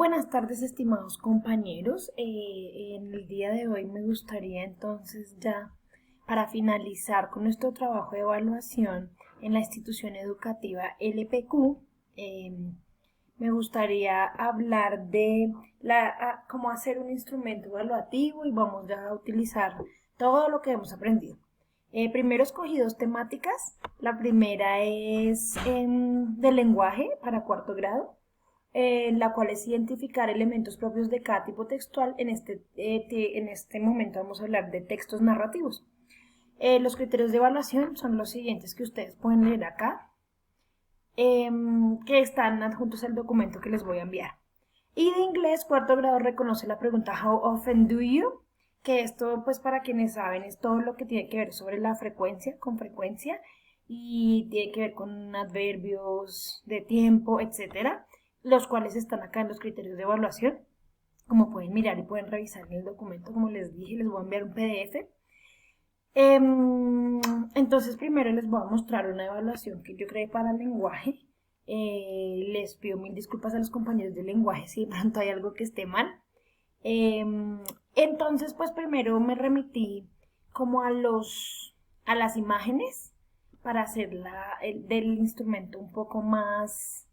Buenas tardes, estimados compañeros. En el día de hoy me gustaría entonces ya, para finalizar con nuestro trabajo de evaluación en la institución educativa LPQ, me gustaría hablar de cómo hacer un instrumento evaluativo y vamos ya a utilizar todo lo que hemos aprendido. Primero escogí dos temáticas. La primera es de lenguaje para cuarto grado, la cual es identificar elementos propios de cada tipo textual. En este momento vamos a hablar de textos narrativos. Los criterios de evaluación son los siguientes que ustedes pueden leer acá, que están adjuntos al documento que les voy a enviar. Y de inglés, cuarto grado reconoce la pregunta How often do you? Que esto, pues para quienes saben, es todo lo que tiene que ver sobre la frecuencia, con frecuencia, y tiene que ver con adverbios de tiempo, etcétera, los cuales están acá en los criterios de evaluación. Como pueden mirar y pueden revisar en el documento, como les dije, les voy a enviar un PDF. Entonces primero les voy a mostrar una evaluación que yo creé para el lenguaje. Les pido mil disculpas a los compañeros de lenguaje si de pronto hay algo que esté mal. Entonces pues primero me remití como a las imágenes para hacer del instrumento un poco más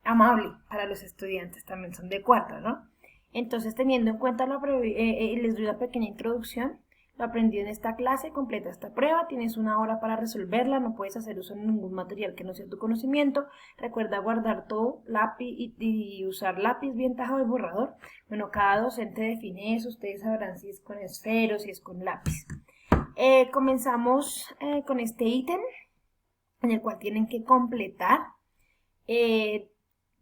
amable para los estudiantes, también son de cuarto, ¿no? Entonces, teniendo en cuenta, les doy una pequeña introducción. Lo aprendí en esta clase, completa esta prueba, tienes una hora para resolverla, no puedes hacer uso de ningún material que no sea tu conocimiento. Recuerda guardar todo, lápiz y usar lápiz bien tajado y borrador. Bueno, cada docente define eso, ustedes sabrán si es con esfero, si es con lápiz. Comenzamos con este ítem, en el cual tienen que completar,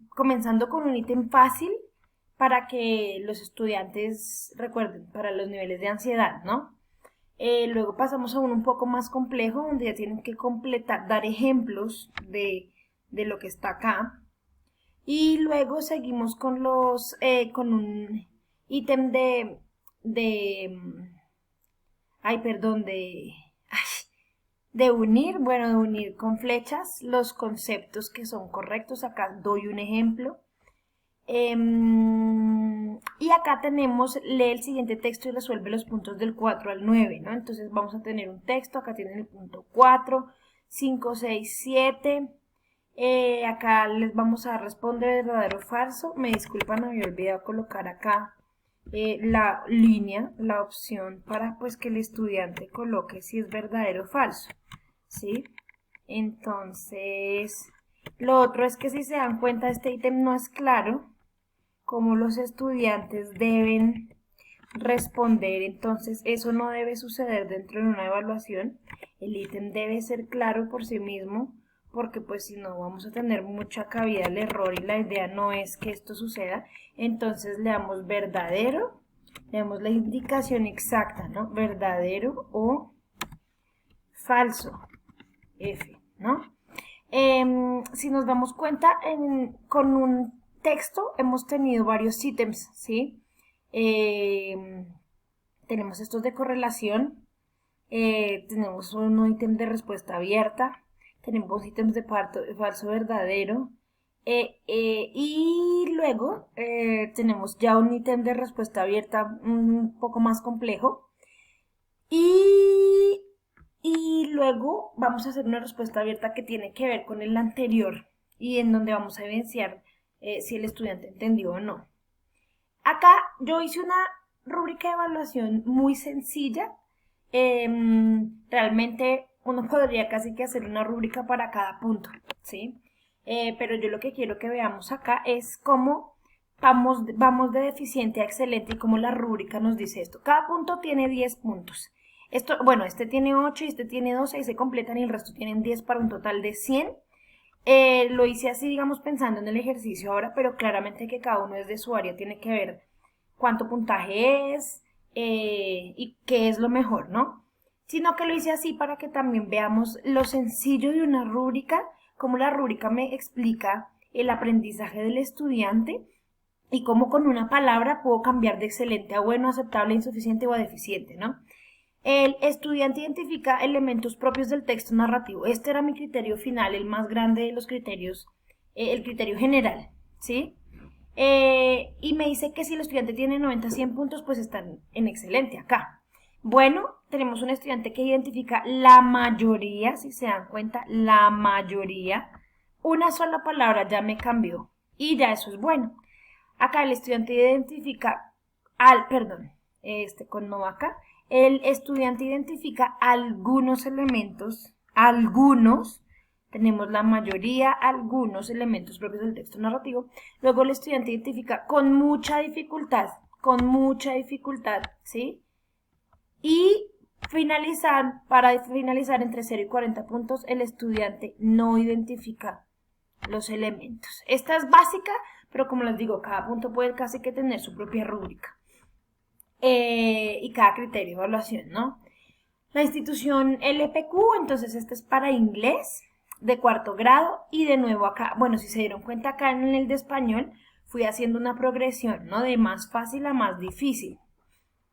comenzando con un ítem fácil para que los estudiantes recuerden, para los niveles de ansiedad, ¿no? Luego pasamos a uno un poco más complejo, donde ya tienen que completar, dar ejemplos de lo que está acá. Y luego seguimos con con un ítem de unir, bueno, de unir con flechas los conceptos que son correctos. Acá doy un ejemplo. Y acá tenemos, lee el siguiente texto y resuelve los puntos del 4 al 9, ¿no? Entonces vamos a tener un texto, acá tienen el punto 4, 5, 6, 7. Acá les vamos a responder verdadero o falso. Me disculpan, me había olvidado colocar acá la línea, la opción para pues que el estudiante coloque si es verdadero o falso, ¿sí? Entonces, lo otro es que si se dan cuenta, este ítem no es claro cómo los estudiantes deben responder. Entonces, eso no debe suceder dentro de una evaluación. El ítem debe ser claro por sí mismo, porque pues si no vamos a tener mucha cabida al error y la idea no es que esto suceda. Entonces le damos verdadero, le damos la indicación exacta, ¿no? Verdadero o falso, F, ¿no? Si nos damos cuenta, con un texto hemos tenido varios ítems, ¿sí? Tenemos estos de correlación, tenemos un ítem de respuesta abierta, tenemos ítems de falso verdadero, y luego tenemos ya un ítem de respuesta abierta un poco más complejo, y luego vamos a hacer una respuesta abierta que tiene que ver con el anterior y en donde vamos a evidenciar si el estudiante entendió o no. Acá yo hice una rúbrica de evaluación muy sencilla. Realmente uno podría casi que hacer una rúbrica para cada punto, ¿sí? Pero yo lo que quiero que veamos acá es cómo vamos de deficiente a excelente y cómo la rúbrica nos dice esto. Cada punto tiene 10 puntos. Bueno, este tiene 8 y este tiene 12 y se completan y el resto tienen 10 para un total de 100. Lo hice así, digamos, pensando en el ejercicio ahora, pero claramente que cada uno desde su área tiene que ver cuánto puntaje es y qué es lo mejor, ¿no? Sino que lo hice así para que también veamos lo sencillo de una rúbrica, cómo la rúbrica me explica el aprendizaje del estudiante y cómo con una palabra puedo cambiar de excelente a bueno, aceptable, insuficiente o a deficiente, ¿no? El estudiante identifica elementos propios del texto narrativo. Este era mi criterio final, el más grande de los criterios, el criterio general, ¿sí? Y me dice que si el estudiante tiene 90, 100 puntos, pues están en excelente acá. Bueno, tenemos un estudiante que identifica la mayoría, si se dan cuenta, la mayoría. Una sola palabra ya me cambió y ya eso es bueno. Acá el estudiante identifica con no acá, el estudiante identifica algunos elementos, tenemos la mayoría, algunos elementos propios del texto narrativo. Luego el estudiante identifica con mucha dificultad, ¿sí? Y para finalizar entre 0 y 40 puntos, el estudiante no identifica los elementos. Esta es básica, pero como les digo, cada punto puede casi que tener su propia rúbrica. Y cada criterio de evaluación, ¿no? La institución LPQ, entonces este es para inglés de cuarto grado y de nuevo acá, bueno, si se dieron cuenta acá en el de español, fui haciendo una progresión, ¿no? De más fácil a más difícil.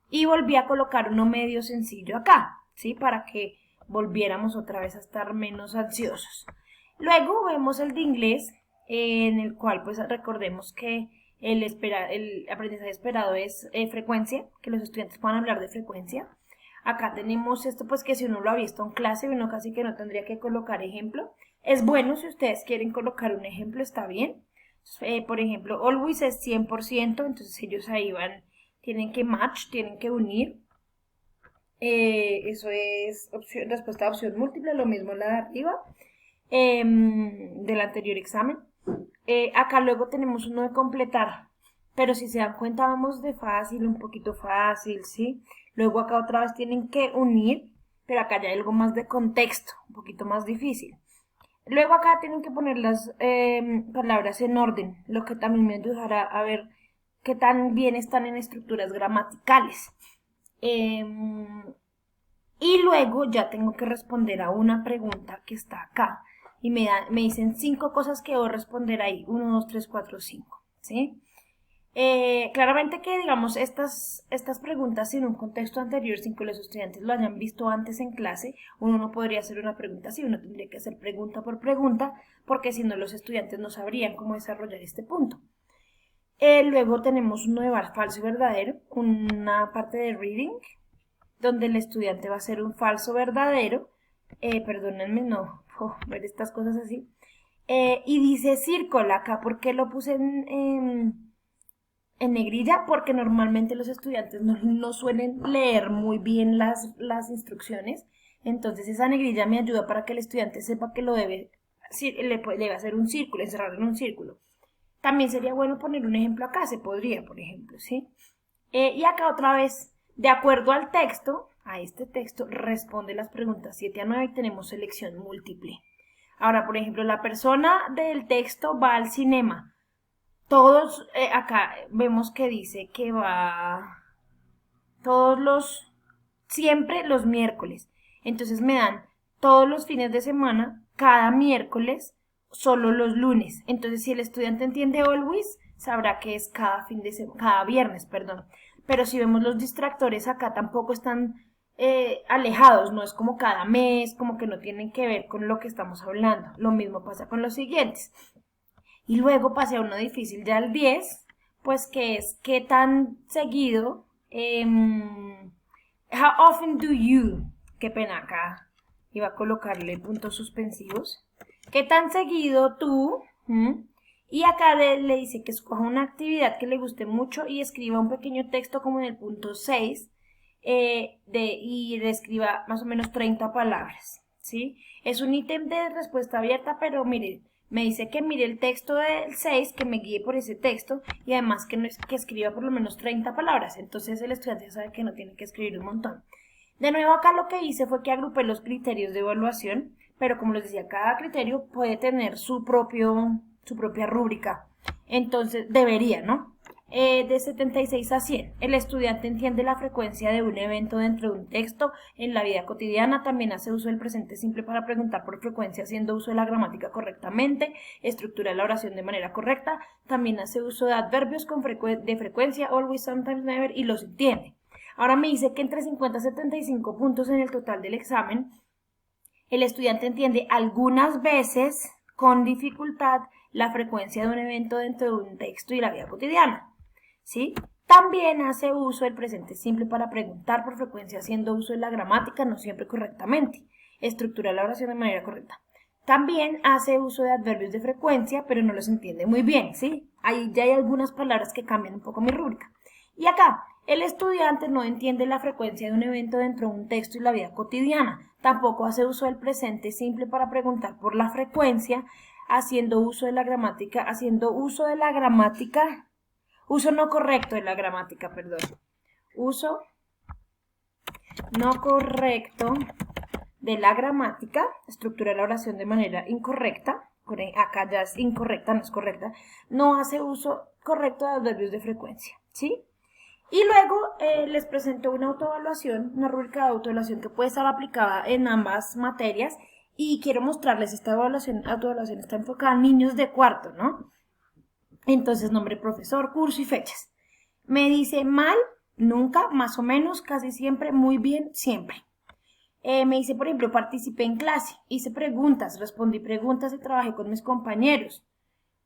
Y volví a colocar uno medio sencillo acá, ¿sí? Para que volviéramos otra vez a estar menos ansiosos. Luego vemos el de inglés, en el cual pues recordemos que el aprendizaje esperado es frecuencia, que los estudiantes puedan hablar de frecuencia. Acá tenemos esto pues que si uno lo ha visto en clase, uno casi que no tendría que colocar ejemplo. Es bueno si ustedes quieren colocar un ejemplo, está bien. Por ejemplo, always es 100%, entonces ellos ahí tienen que match, tienen que unir. Eso es respuesta a opción múltiple, lo mismo la de arriba. Del anterior examen. Acá luego tenemos uno de completar, pero si se dan cuenta vamos de fácil, un poquito fácil, ¿sí? Luego acá otra vez tienen que unir, pero acá ya hay algo más de contexto, un poquito más difícil. Luego acá tienen que poner las palabras en orden, lo que también me ayudará a ver qué tan bien están en estructuras gramaticales. Y luego ya tengo que responder a una pregunta que está acá. Y me dicen 5 cosas que debo responder ahí. 1, 2, 3, 4, 5. ¿Sí? Claramente que, digamos, estas preguntas en un contexto anterior, sin que los estudiantes lo hayan visto antes en clase, uno no podría hacer una pregunta así, uno tendría que hacer pregunta por pregunta, porque si no los estudiantes no sabrían cómo desarrollar este punto. Luego tenemos uno de falso y verdadero, una parte de reading, donde el estudiante va a hacer un falso verdadero, perdónenme, no puedo ver estas cosas así, y dice círculo acá, ¿por qué lo puse en negrilla? Porque normalmente los estudiantes no suelen leer muy bien las instrucciones, entonces esa negrilla me ayuda para que el estudiante sepa que le va a hacer un círculo, encerrarlo en un círculo. También sería bueno poner un ejemplo acá, se podría, por ejemplo, ¿sí? Y acá otra vez, de acuerdo al texto, a este texto, responde las preguntas 7 a 9 y tenemos selección múltiple. Ahora, por ejemplo, la persona del texto va al cinema. Todos, acá vemos que dice que va siempre los miércoles. Entonces me dan todos los fines de semana, cada miércoles, solo los lunes. Entonces, si el estudiante entiende always, sabrá que es cada viernes, perdón. Pero si vemos los distractores acá tampoco están alejados, no es como cada mes, como que no tienen que ver con lo que estamos hablando. Lo mismo pasa con los siguientes. Y luego pasé a uno difícil ya al 10, pues que es qué tan seguido, how often do you, qué pena acá, iba a colocarle puntos suspensivos, qué tan seguido tú, y acá le dice que escoja una actividad que le guste mucho y escriba un pequeño texto como en el punto 6, y le escriba más o menos 30 palabras, ¿sí? Es un ítem de respuesta abierta, pero mire, me dice que mire el texto del 6, que me guíe por ese texto y además que escriba por lo menos 30 palabras. Entonces el estudiante sabe que no tiene que escribir un montón. De nuevo acá lo que hice fue que agrupé los criterios de evaluación, pero como les decía, cada criterio puede tener su propia rúbrica. Entonces debería, ¿no? De 76 a 100. El estudiante entiende la frecuencia de un evento dentro de un texto en la vida cotidiana. También hace uso del presente simple para preguntar por frecuencia, haciendo uso de la gramática correctamente. Estructura la oración de manera correcta. También hace uso de adverbios de frecuencia, always, sometimes, never, y los entiende. Ahora me dice que entre 50 y 75 puntos en el total del examen, el estudiante entiende algunas veces con dificultad la frecuencia de un evento dentro de un texto y la vida cotidiana, ¿sí? También hace uso del presente simple para preguntar por frecuencia, haciendo uso de la gramática, no siempre correctamente. Estructura la oración de manera correcta. También hace uso de adverbios de frecuencia, pero no los entiende muy bien, ¿sí? Ahí ya hay algunas palabras que cambian un poco mi rúbrica. Y acá, el estudiante no entiende la frecuencia de un evento dentro de un texto y la vida cotidiana. Tampoco hace uso del presente simple para preguntar por la frecuencia, haciendo uso de la gramática, uso no correcto de la gramática, perdón. Uso no correcto de la gramática, estructura la oración de manera incorrecta, acá ya es incorrecta, no es correcta, no hace uso correcto de adverbios de frecuencia, ¿sí? Y luego les presento una autoevaluación, una rúbrica de autoevaluación que puede estar aplicada en ambas materias y quiero mostrarles esta autoevaluación está enfocada a niños de cuarto, ¿no? Entonces, nombre, profesor, curso y fechas. Me dice mal, nunca, más o menos, casi siempre, muy bien, siempre. Me dice, por ejemplo, participé en clase, hice preguntas, respondí preguntas y trabajé con mis compañeros.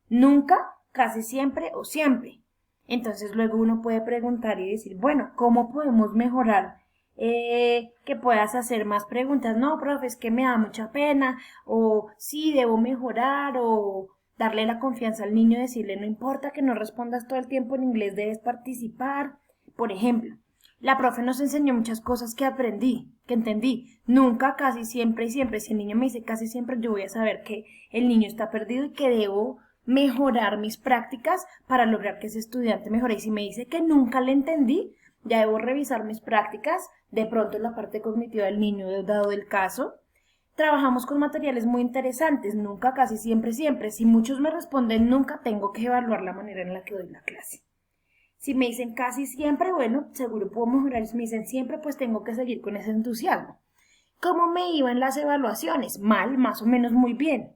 Nunca, casi siempre o siempre. Entonces luego uno puede preguntar y decir, bueno, ¿cómo podemos mejorar? Que puedas hacer más preguntas. No, profe, es que me da mucha pena, o sí, debo mejorar, o darle la confianza al niño, decirle, no importa que no respondas todo el tiempo en inglés, debes participar. Por ejemplo, la profe nos enseñó muchas cosas que aprendí, que entendí. Nunca, casi siempre y siempre. Si el niño me dice casi siempre, yo voy a saber que el niño está perdido y que debo mejorar mis prácticas para lograr que ese estudiante mejore. Y si me dice que nunca le entendí, ya debo revisar mis prácticas, de pronto la parte cognitiva del niño, dado el caso. Trabajamos con materiales muy interesantes, nunca, casi siempre, siempre. Si muchos me responden nunca, tengo que evaluar la manera en la que doy la clase. Si me dicen casi siempre, bueno, seguro puedo mejorar. Si me dicen siempre, pues tengo que seguir con ese entusiasmo. ¿Cómo me iba en las evaluaciones? Mal, más o menos muy bien.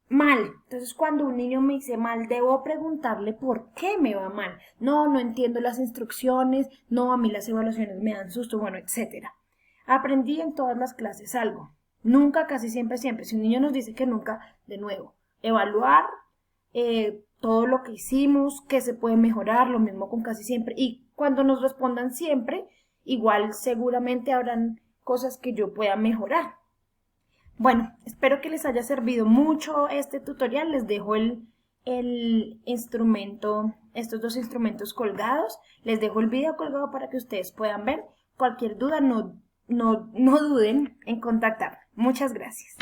Mal. Entonces, cuando un niño me dice mal, debo preguntarle por qué me va mal. No, no entiendo las instrucciones, no, a mí las evaluaciones me dan susto, bueno, etc. Aprendí en todas las clases algo. Nunca, casi siempre, siempre. Si un niño nos dice que nunca, de nuevo, evaluar todo lo que hicimos, qué se puede mejorar, lo mismo con casi siempre. Y cuando nos respondan siempre, igual seguramente habrán cosas que yo pueda mejorar. Bueno, espero que les haya servido mucho este tutorial. Les dejo el instrumento, estos dos instrumentos colgados. Les dejo el video colgado para que ustedes puedan ver. Cualquier duda, no duden en contactar. Muchas gracias.